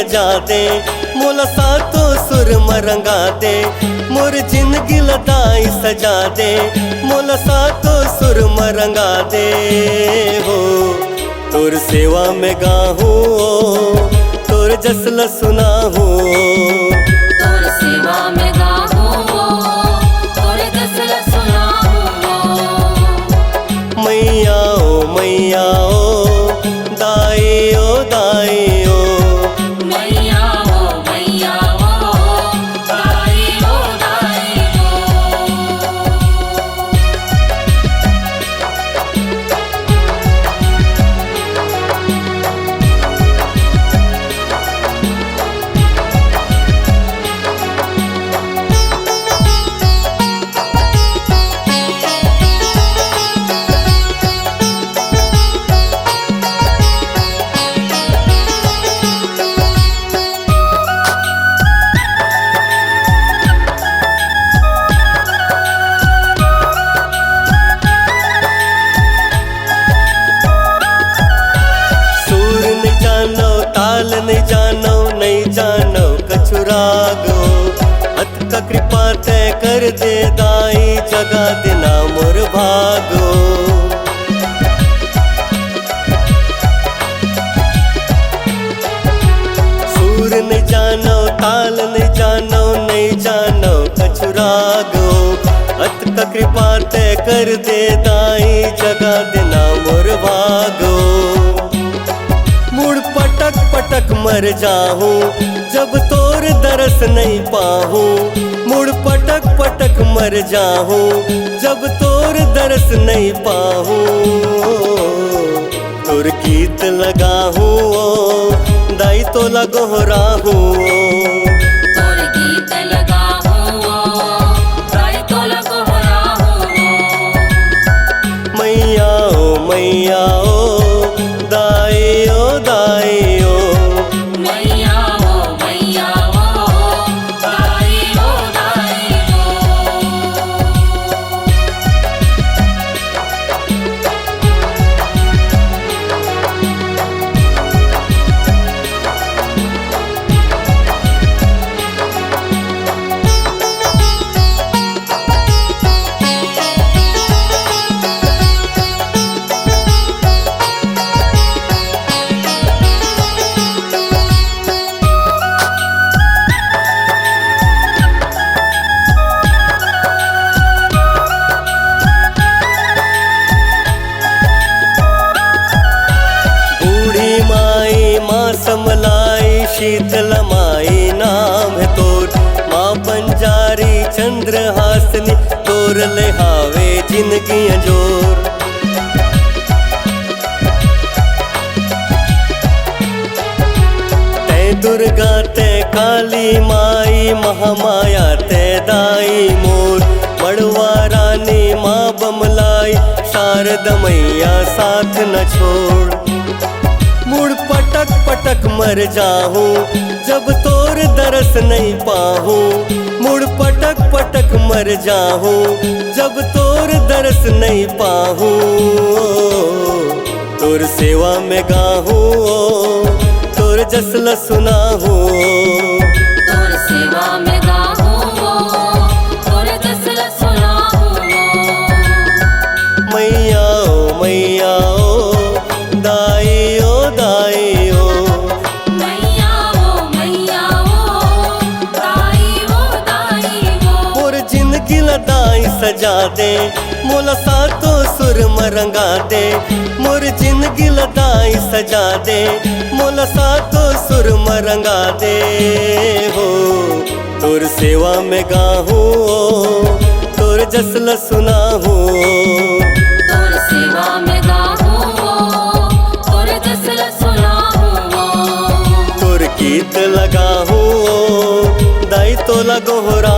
सजा दे मोला सातो सुर मरंगा दे मोर जिंदगी लदाई सजा दे मोला सातो सुर मरंगा दे हो तोर सेवा में गाहूँ तोर जसल सुनाहूँ तोर सेवा में गाहूँ तोर जसल सुनाहूँ मैया ओ दाई ओ दाई ओ मैया ओ दाई ओ दाई ओ ताल नहीं जानो कछु रागो अत का कृपा तय कर दे दाई जगा देना मोर भागो सूर नहीं जानो ताल नहीं जानो कछु रागो अत का कृपा तय कर दे दाई जगा देना मोर भागो मुड़ पटक पटक मर जाहूँ जब तोर दरस नहीं पाहूँ मुड़ पटक पटक मर जाहूँ जब तोर दरस नहीं पाहूँ तोर गीत लगाहूँ दाई तो लगोहराहूँ तोर गीत लगाहूँ दाई तो लगोहराहूँ मैया ओ दाई ओ दाई ओ मैया ओ दाई ओ दाई ओ समलाई शीतल माई नाम है तोर माँ बंजारी चंद्र हासनी तोर ले हावे जिंदगी जोर तै दुर्गा तै काली माई महामाया तै दाई मोर बड़वा रानी माँ बमलाई शारद मैया साथ न छोड़ मुड़ पटक पटक मर जाहूँ जब तोर दरस नहीं पाहूँ मुड़ पटक पटक मर जाहूँ जब तोर दरस नहीं पाहूँ तोर सेवा में गाहूँ तोर जसल सुनाहूँ तोर सेवा में गाहूँ तोर जसल सुनाहूँ मैया ओ दाई ओ दाई ओ मैया ओ दाई ओ दाई ओ मोर जिंदगी लदाई सजा दे मोला सातो सुर मरंगा दे मोर जिंदगी लदाई सजा दे मोला सातो सुर मरंगा दे हो तोर सेवा में गाहूँ तोर जसल सुनाहूँ तोर सेवा में गाहूँ तोर जसल सुनाहूँ तोर गीत लगाहूँ दाई तो लगोहरा